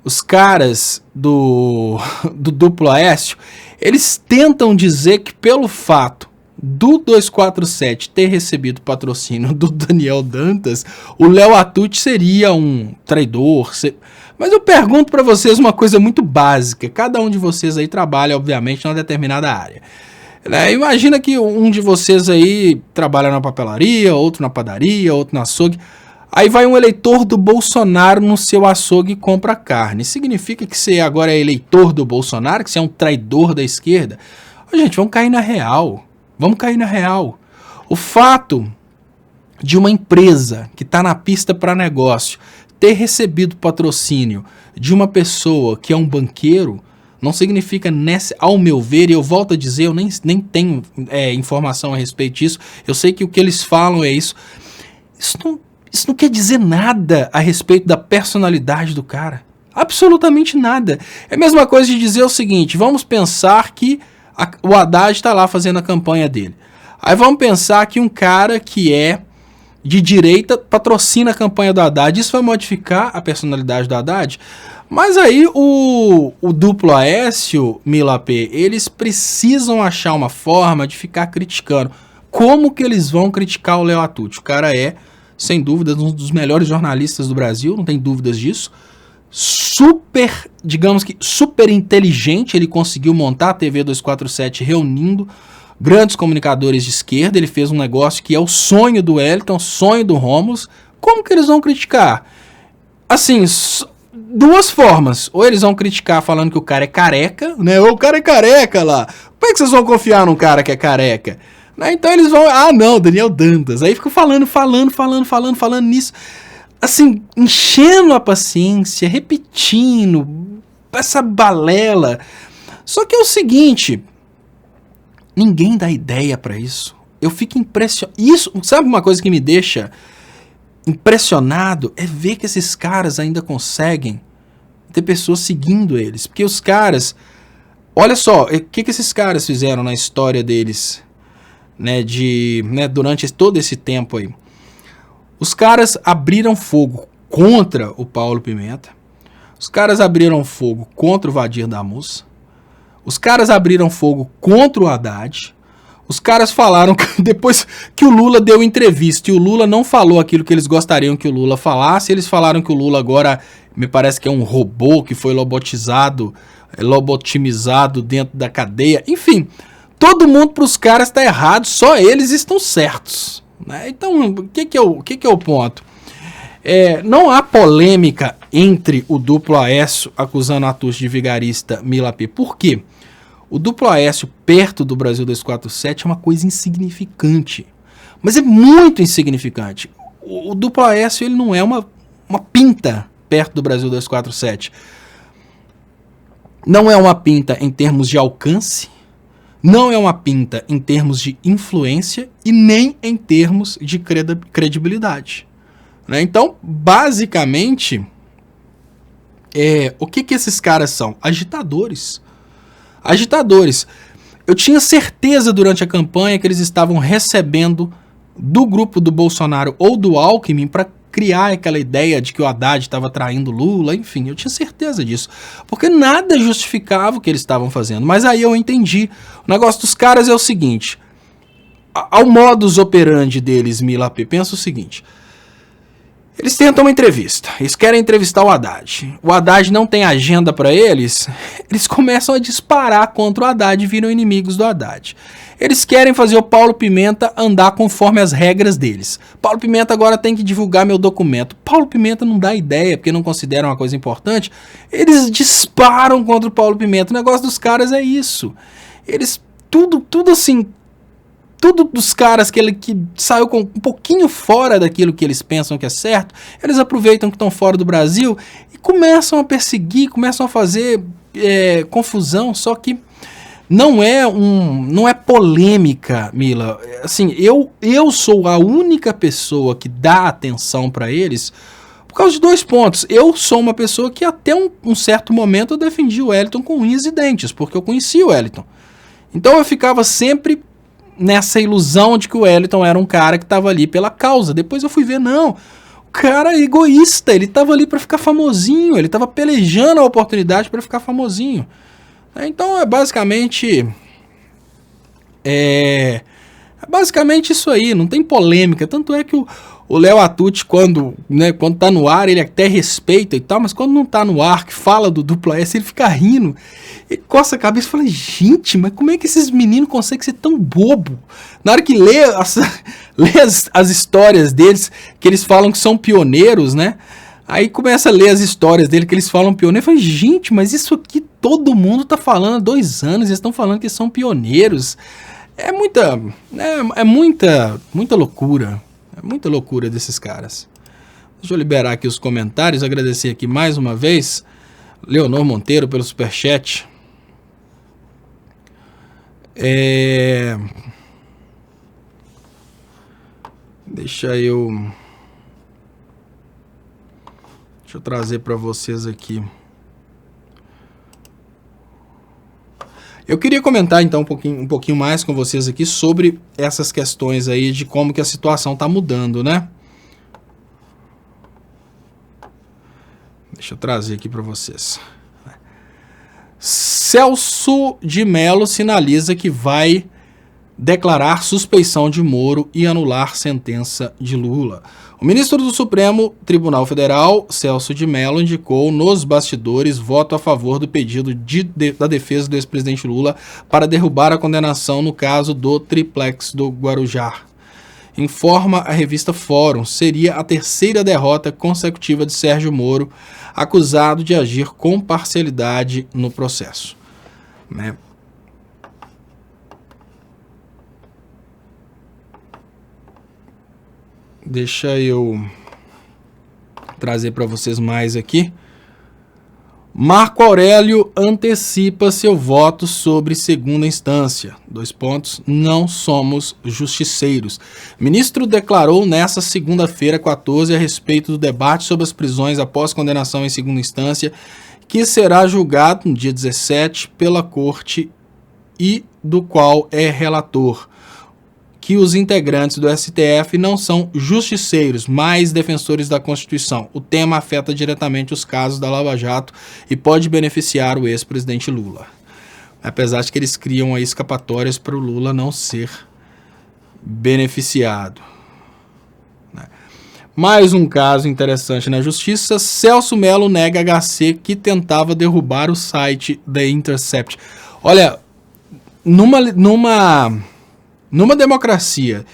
os caras do Duplo Aécio, eles tentam dizer que pelo fato do 247 ter recebido patrocínio do Daniel Dantas, o Léo Atucci seria um traidor. Mas eu pergunto para vocês uma coisa muito básica. Cada um de vocês aí trabalha, obviamente, numa determinada área. Imagina que um de vocês aí trabalha na papelaria, outro na padaria, outro na açougue. Aí vai um eleitor do Bolsonaro no seu açougue e compra carne. Significa que você agora é eleitor do Bolsonaro, que você é um traidor da esquerda? Gente, vamos cair na real. Vamos cair na real. O fato de uma empresa que está na pista para negócio ter recebido patrocínio de uma pessoa que é um banqueiro não significa, ao meu ver, e eu volto a dizer, eu nem tenho informação a respeito disso, eu sei que o que eles falam é isso. Isso não quer dizer nada a respeito da personalidade do cara. Absolutamente nada. É a mesma coisa de dizer o seguinte: vamos pensar que o Haddad está lá fazendo a campanha dele. Aí vamos pensar que um cara que é de direita patrocina a campanha do Haddad. Isso vai modificar a personalidade do Haddad? Mas aí o Duplo Aécio, Mila P, eles precisam achar uma forma de ficar criticando. Como que eles vão criticar o Léo Atucci? O cara é, sem dúvida, um dos melhores jornalistas do Brasil, não tem dúvidas disso. Digamos que super inteligente, ele conseguiu montar a TV 247 reunindo grandes comunicadores de esquerda, ele fez um negócio que é o sonho do Wellington, sonho do Rômulo. Como que eles vão criticar? Assim, duas formas: ou eles vão criticar falando que o cara é careca, né? Ou o cara é careca lá. Como é que vocês vão confiar num cara que é careca? Então eles vão, não, Daniel Dantas. Aí ficam falando nisso. Assim, enchendo a paciência, repetindo, essa balela. Só que é o seguinte, ninguém dá ideia pra isso. Eu fico impressionado. Isso, sabe uma coisa que me deixa impressionado? É ver que esses caras ainda conseguem ter pessoas seguindo eles. Porque os caras, olha só, o que esses caras fizeram na história deles, durante todo esse tempo aí. Os caras abriram fogo contra o Paulo Pimenta. Os caras abriram fogo contra o Vadir Damus. Os caras abriram fogo contra o Haddad. Os caras falaram que depois que o Lula deu entrevista e o Lula não falou aquilo que eles gostariam que o Lula falasse, eles falaram que o Lula agora me parece que é um robô que foi lobotomizado dentro da cadeia. Enfim, todo mundo para os caras está errado, só eles estão certos. Então, o que é o ponto? Não há polêmica entre o Duplo Aécio acusando a Atucci de vigarista, Mila P. Por quê? O Duplo Aécio perto do Brasil 247 é uma coisa insignificante. Mas é muito insignificante. O Duplo Aécio, ele não é uma pinta perto do Brasil 247. Não é uma pinta em termos de alcance, não é uma pinta em termos de influência e nem em termos de credibilidade. Então, basicamente, o que esses caras são? Agitadores. Agitadores. Eu tinha certeza durante a campanha que eles estavam recebendo do grupo do Bolsonaro ou do Alckmin para criar aquela ideia de que o Haddad estava traindo Lula, enfim, eu tinha certeza disso, porque nada justificava o que eles estavam fazendo. Mas aí eu entendi. O negócio dos caras é o seguinte: ao modus operandi deles, Mila P, pensa o seguinte: Eles tentam uma entrevista, eles querem entrevistar o Haddad. O Haddad não tem agenda para eles, eles começam a disparar contra o Haddad e viram inimigos do Haddad. Eles querem fazer o Paulo Pimenta andar conforme as regras deles. Paulo Pimenta agora tem que divulgar meu documento. Paulo Pimenta não dá ideia, porque não considera uma coisa importante. Eles disparam contra o Paulo Pimenta. O negócio dos caras é isso. Eles, tudo assim, tudo dos caras que saiu com um pouquinho fora daquilo que eles pensam que é certo, eles aproveitam que estão fora do Brasil e começam a perseguir, começam a fazer confusão, só que não é polêmica, Mila. Assim, eu sou a única pessoa que dá atenção para eles por causa de 2 pontos. Eu sou uma pessoa que até um certo momento eu defendi o Wellington com unhas e dentes, porque eu conhecia o Wellington. Então eu ficava sempre nessa ilusão de que o Wellington era um cara que estava ali pela causa. Depois eu fui ver, não, o cara é egoísta, ele estava ali para ficar famosinho, ele estava pelejando a oportunidade para ficar famosinho. Então é basicamente isso aí, não tem polêmica. Tanto é que o Léo Atucci, quando tá no ar, ele até respeita e tal, mas quando não tá no ar, que fala do dupla S, ele fica rindo. Ele coça a cabeça e fala, gente, mas como é que esses meninos conseguem ser tão bobo? Na hora que lê as histórias deles, que eles falam que são pioneiros, né? Aí começa a ler as histórias dele, que eles falam pioneiro. Eu falei, gente, mas isso aqui todo mundo tá falando há 2 anos, eles estão falando que são pioneiros. É muita loucura. É muita loucura desses caras. Deixa eu liberar aqui os comentários, agradecer aqui mais uma vez Leonor Monteiro pelo superchat. Deixa eu trazer para vocês aqui. Eu queria comentar então um pouquinho mais com vocês aqui sobre essas questões aí de como que a situação está mudando, né? Deixa eu trazer aqui para vocês. Celso de Mello sinaliza que vai declarar suspeição de Moro e anular sentença de Lula. O ministro do Supremo Tribunal Federal, Celso de Mello, indicou nos bastidores voto a favor do pedido da defesa do ex-presidente Lula para derrubar a condenação no caso do triplex do Guarujá. Informa a revista Fórum, seria a 3ª derrota consecutiva de Sérgio Moro, acusado de agir com parcialidade no processo. Né? Deixa eu trazer para vocês mais aqui. Marco Aurélio antecipa seu voto sobre segunda instância. 2 pontos. Não somos justiceiros. Ministro declarou nesta segunda-feira, 14, a respeito do debate sobre as prisões após condenação em segunda instância, que será julgado no dia 17 pela Corte e do qual é relator, que os integrantes do STF não são justiceiros, mas defensores da Constituição. O tema afeta diretamente os casos da Lava Jato e pode beneficiar o ex-presidente Lula. Apesar de que eles criam aí escapatórias para o Lula não ser beneficiado. Mais um caso interessante na justiça. Celso Mello nega HC que tentava derrubar o site The Intercept. Olha, numa democracia,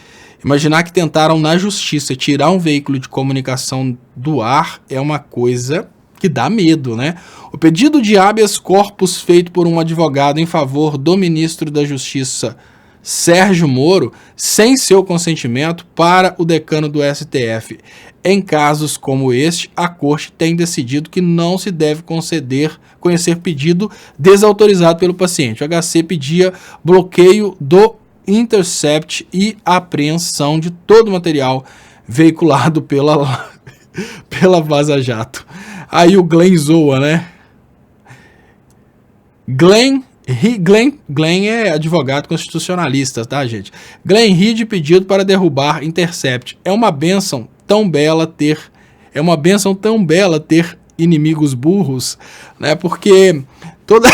imaginar que tentaram na justiça tirar um veículo de comunicação do ar é uma coisa que dá medo, né? O pedido de habeas corpus feito por um advogado em favor do ministro da Justiça, Sérgio Moro, sem seu consentimento, para o decano do STF. Em casos como este, a Corte tem decidido que não se deve conhecer pedido desautorizado pelo paciente. O HC pedia bloqueio do Intercept e apreensão de todo o material veiculado pela Vaza Jato. Aí o Glenn zoa, né? Glenn é advogado constitucionalista, tá, gente? Glenn ri de pedido para derrubar Intercept. É uma bênção tão bela ter inimigos burros, né? Porque toda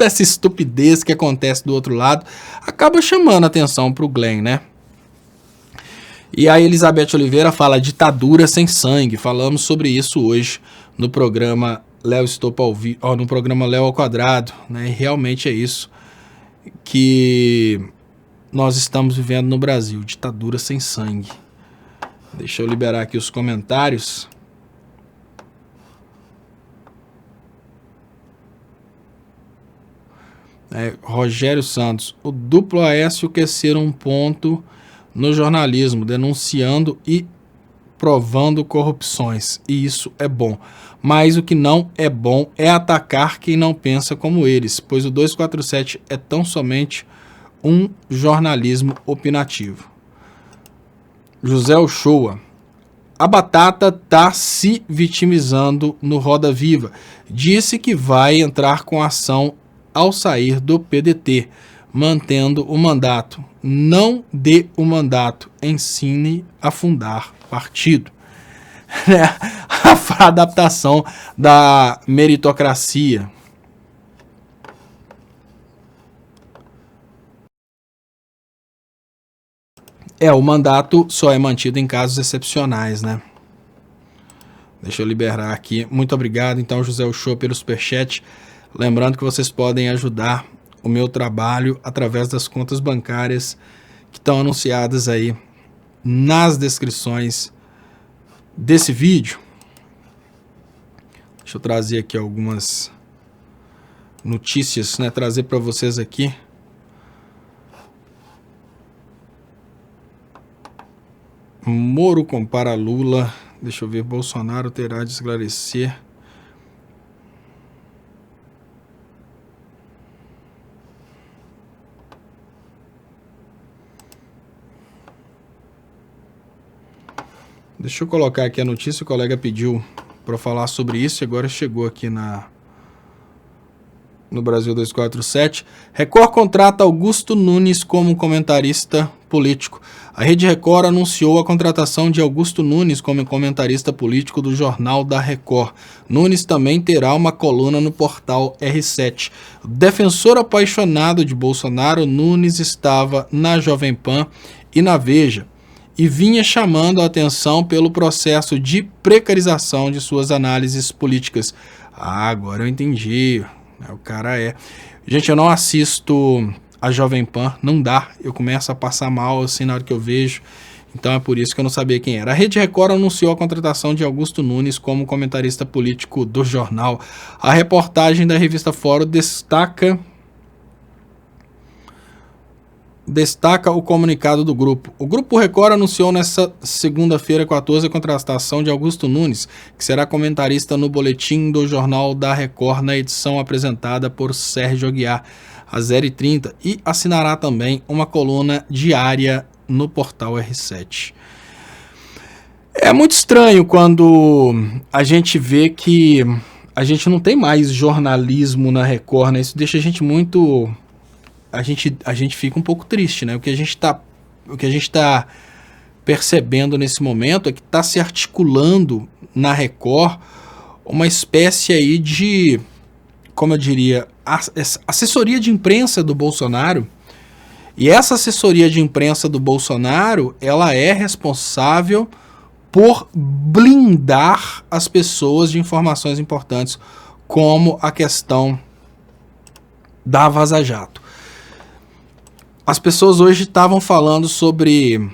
essa estupidez que acontece do outro lado acaba chamando a atenção para o Glenn, né? E a Elizabeth Oliveira fala ditadura sem sangue. Falamos sobre isso hoje no programa Léo Estopa ao vivo, no programa Léo ao Quadrado, né? E realmente é isso que nós estamos vivendo no Brasil, ditadura sem sangue. Deixa eu liberar aqui os comentários. Rogério Santos, o duplo Aécio quer ser um ponto no jornalismo, denunciando e provando corrupções, e isso é bom. Mas o que não é bom é atacar quem não pensa como eles, pois o 247 é tão somente um jornalismo opinativo. José Uchoa, a Batata tá se vitimizando no Roda Viva. Disse que vai entrar com ação ao sair do PDT, mantendo o mandato. Não dê o mandato, ensine a fundar partido. A adaptação da meritocracia. O mandato só é mantido em casos excepcionais, né? Deixa eu liberar aqui. Muito obrigado, então, José Uchoa, pelo superchat. Lembrando que vocês podem ajudar o meu trabalho através das contas bancárias que estão anunciadas aí nas descrições desse vídeo. Deixa eu trazer aqui algumas notícias, né? Trazer para vocês aqui. Moro compara Lula. Deixa eu ver. Bolsonaro terá de esclarecer. Deixa eu colocar aqui a notícia. O colega pediu para falar sobre isso e agora chegou aqui no Brasil 247. Record contrata Augusto Nunes como comentarista político. A Rede Record anunciou a contratação de Augusto Nunes como comentarista político do Jornal da Record. Nunes também terá uma coluna no portal R7. Defensor apaixonado de Bolsonaro, Nunes estava na Jovem Pan e na Veja e vinha chamando a atenção pelo processo de precarização de suas análises políticas. Agora eu entendi. O cara é... Gente, eu não assisto a Jovem Pan, não dá. Eu começo a passar mal assim na hora que eu vejo. Então é por isso que eu não sabia quem era. A Rede Record anunciou a contratação de Augusto Nunes como comentarista político do jornal. A reportagem da revista Fórum destaca o comunicado do grupo. O Grupo Record anunciou nesta segunda-feira, 14, a contratação de Augusto Nunes, que será comentarista no boletim do Jornal da Record na edição apresentada por Sérgio Aguiar, às 0h30, e assinará também uma coluna diária no portal R7. É muito estranho quando a gente vê que a gente não tem mais jornalismo na Record, né? Isso deixa a gente muito... A gente fica um pouco triste, né? O que a gente está percebendo nesse momento é que está se articulando na Record uma espécie aí de, como eu diria, assessoria de imprensa do Bolsonaro. E essa assessoria de imprensa do Bolsonaro, ela é responsável por blindar as pessoas de informações importantes, como a questão da Vaza Jato. As pessoas hoje estavam falando sobre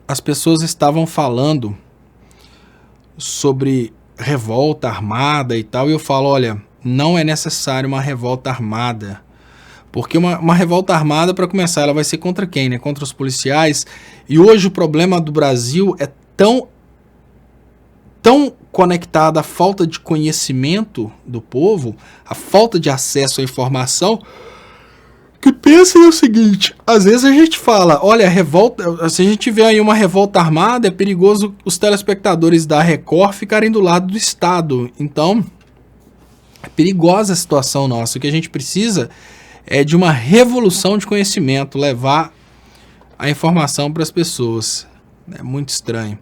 as pessoas estavam falando sobre revolta armada e tal, e eu falo, olha, não é necessário uma revolta armada, porque uma revolta armada, para começar, ela vai ser contra quem, né? Contra os policiais. E hoje o problema do Brasil é tão conectada à falta de conhecimento do povo, a falta de acesso à informação, que pensem o seguinte: às vezes a gente fala, olha, revolta, se a gente tiver aí uma revolta armada, é perigoso os telespectadores da Record ficarem do lado do Estado. Então, é perigosa a situação nossa. O que a gente precisa é de uma revolução de conhecimento, levar a informação para as pessoas. É muito estranho.